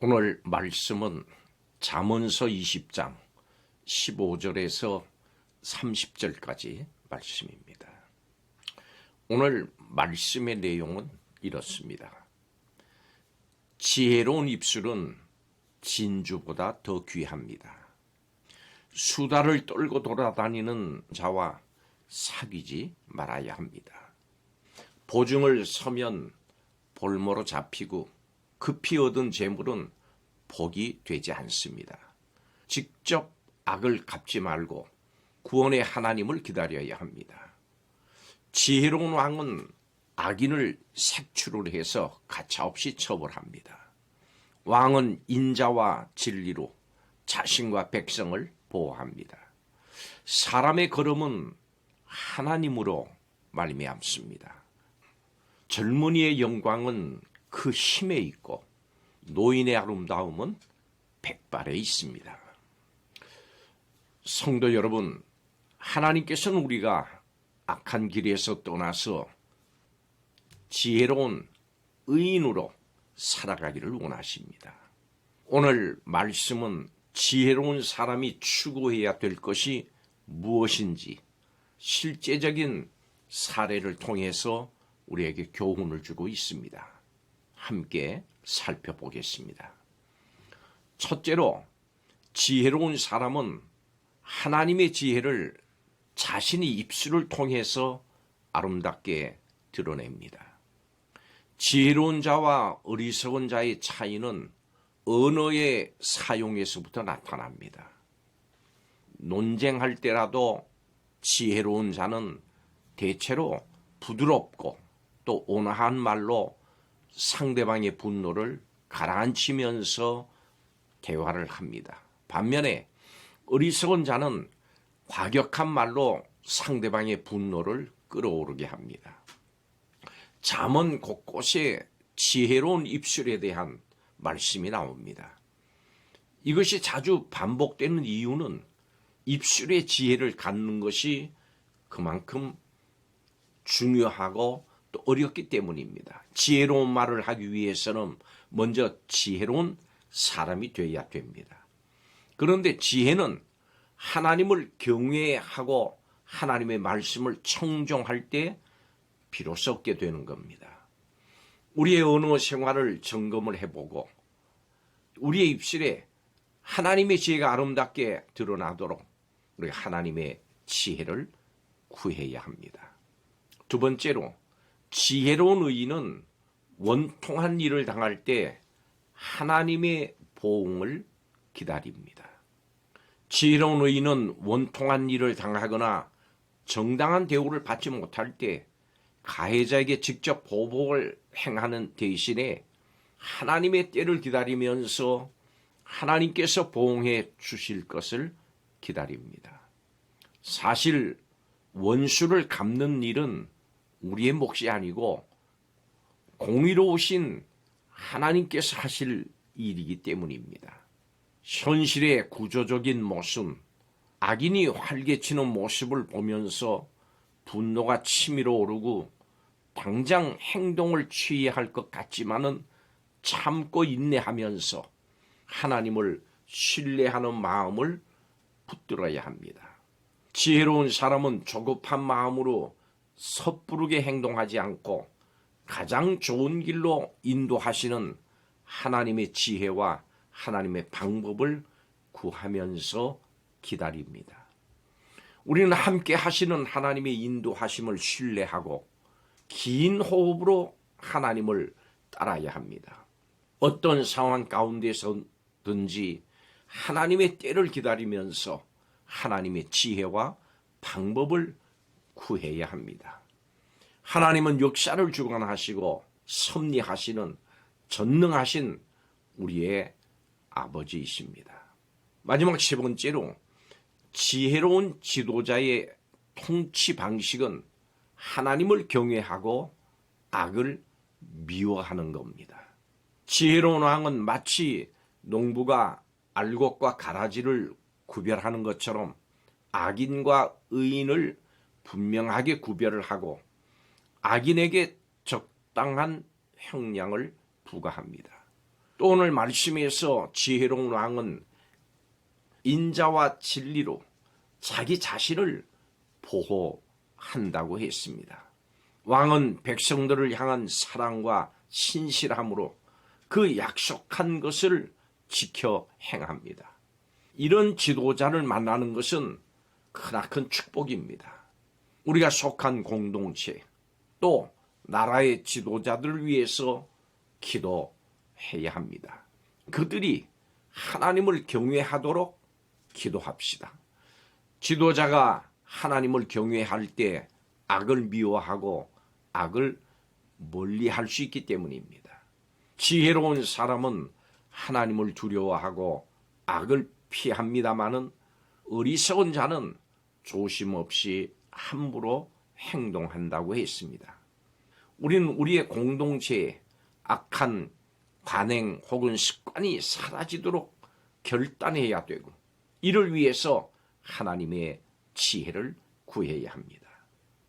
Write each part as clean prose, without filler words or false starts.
오늘 말씀은 잠언서 20장 15절에서 30절까지 말씀입니다. 오늘 말씀의 내용은 이렇습니다. 지혜로운 입술은 진주보다 더 귀합니다. 수다를 떨고 돌아다니는 자와 사귀지 말아야 합니다. 보증을 서면 볼모로 잡히고 급히 얻은 재물은 복이 되지 않습니다. 직접 악을 갚지 말고 구원의 하나님을 기다려야 합니다. 지혜로운 왕은 악인을 색출을 해서 가차없이 처벌합니다. 왕은 인자와 진리로 자신과 백성을 보호합니다. 사람의 걸음은 하나님으로 말미암습니다. 젊은이의 영광은 그 힘에 있고 노인의 아름다움은 백발에 있습니다. 성도 여러분, 하나님께서는 우리가 악한 길에서 떠나서 지혜로운 의인으로 살아가기를 원하십니다. 오늘 말씀은 지혜로운 사람이 추구해야 될 것이 무엇인지 실제적인 사례를 통해서 우리에게 교훈을 주고 있습니다. 함께 살펴보겠습니다. 첫째로, 지혜로운 사람은 하나님의 지혜를 자신의 입술을 통해서 아름답게 드러냅니다. 지혜로운 자와 어리석은 자의 차이는 언어의 사용에서부터 나타납니다. 논쟁할 때라도 지혜로운 자는 대체로 부드럽고 또 온화한 말로 상대방의 분노를 가라앉히면서 대화를 합니다. 반면에 어리석은 자는 과격한 말로 상대방의 분노를 끌어오르게 합니다. 잠언 곳곳에 지혜로운 입술에 대한 말씀이 나옵니다. 이것이 자주 반복되는 이유는 입술의 지혜를 갖는 것이 그만큼 중요하고 또 어렵기 때문입니다. 지혜로운 말을 하기 위해서는 먼저 지혜로운 사람이 되어야 됩니다. 그런데 지혜는 하나님을 경외하고 하나님의 말씀을 청종할 때 비로소 얻게 되는 겁니다. 우리의 언어 생활을 점검을 해보고 우리의 입술에 하나님의 지혜가 아름답게 드러나도록 우리 하나님의 지혜를 구해야 합니다. 두 번째로, 지혜로운 의인은 원통한 일을 당할 때 하나님의 보응을 기다립니다. 지혜로운 의인은 원통한 일을 당하거나 정당한 대우를 받지 못할 때 가해자에게 직접 보복을 행하는 대신에 하나님의 때를 기다리면서 하나님께서 보응해 주실 것을 기다립니다. 사실 원수를 갚는 일은 우리의 몫이 아니고 공의로우신 하나님께서 하실 일이기 때문입니다. 현실의 구조적인 모습, 악인이 활개치는 모습을 보면서 분노가 치밀어 오르고 당장 행동을 취해야 할 것 같지만은 참고 인내하면서 하나님을 신뢰하는 마음을 붙들어야 합니다. 지혜로운 사람은 조급한 마음으로 섣부르게 행동하지 않고 가장 좋은 길로 인도하시는 하나님의 지혜와 하나님의 방법을 구하면서 기다립니다. 우리는 함께 하시는 하나님의 인도하심을 신뢰하고 긴 호흡으로 하나님을 따라야 합니다. 어떤 상황 가운데서든지 하나님의 때를 기다리면서 하나님의 지혜와 방법을 구해야 합니다. 하나님은 역사를 주관하시고 섭리하시는 전능하신 우리의 아버지이십니다. 마지막 세 번째로, 지혜로운 지도자의 통치 방식은 하나님을 경외하고 악을 미워하는 겁니다. 지혜로운 왕은 마치 농부가 알곡과 가라지를 구별하는 것처럼 악인과 의인을 분명하게 구별을 하고 악인에게 적당한 형량을 부과합니다. 또 오늘 말씀에서 지혜로운 왕은 인자와 진리로 자기 자신을 보호한다고 했습니다. 왕은 백성들을 향한 사랑과 신실함으로 그 약속한 것을 지켜 행합니다. 이런 지도자를 만나는 것은 크나큰 축복입니다. 우리가 속한 공동체, 또 나라의 지도자들을 위해서 기도해야 합니다. 그들이 하나님을 경외하도록 기도합시다. 지도자가 하나님을 경외할 때 악을 미워하고 악을 멀리할 수 있기 때문입니다. 지혜로운 사람은 하나님을 두려워하고 악을 피합니다마는 어리석은 자는 조심 없이 함부로 행동한다고 했습니다. 우리는 우리의 공동체에 악한 관행 혹은 습관이 사라지도록 결단해야 되고, 이를 위해서 하나님의 지혜를 구해야 합니다.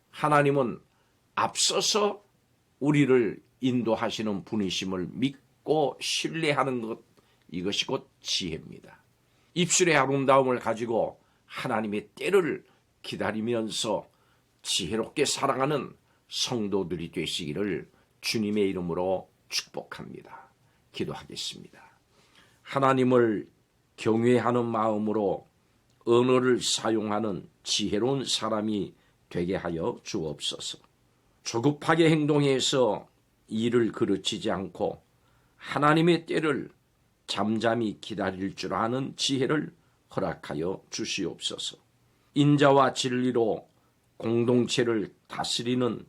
하나님은 앞서서 우리를 인도하시는 분이심을 믿고 신뢰하는 것, 이것이 곧 지혜입니다. 입술의 아름다움을 가지고 하나님의 때를 기다리면서 지혜롭게 살아가는 성도들이 되시기를 주님의 이름으로 축복합니다. 기도하겠습니다. 하나님을 경외하는 마음으로 언어를 사용하는 지혜로운 사람이 되게 하여 주옵소서. 조급하게 행동해서 일을 그르치지 않고 하나님의 때를 잠잠히 기다릴 줄 아는 지혜를 허락하여 주시옵소서. 인자와 진리로 공동체를 다스리는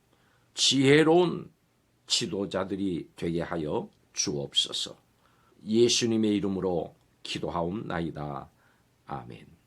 지혜로운 지도자들이 되게 하여 주옵소서. 예수님의 이름으로 기도하옵나이다. 아멘.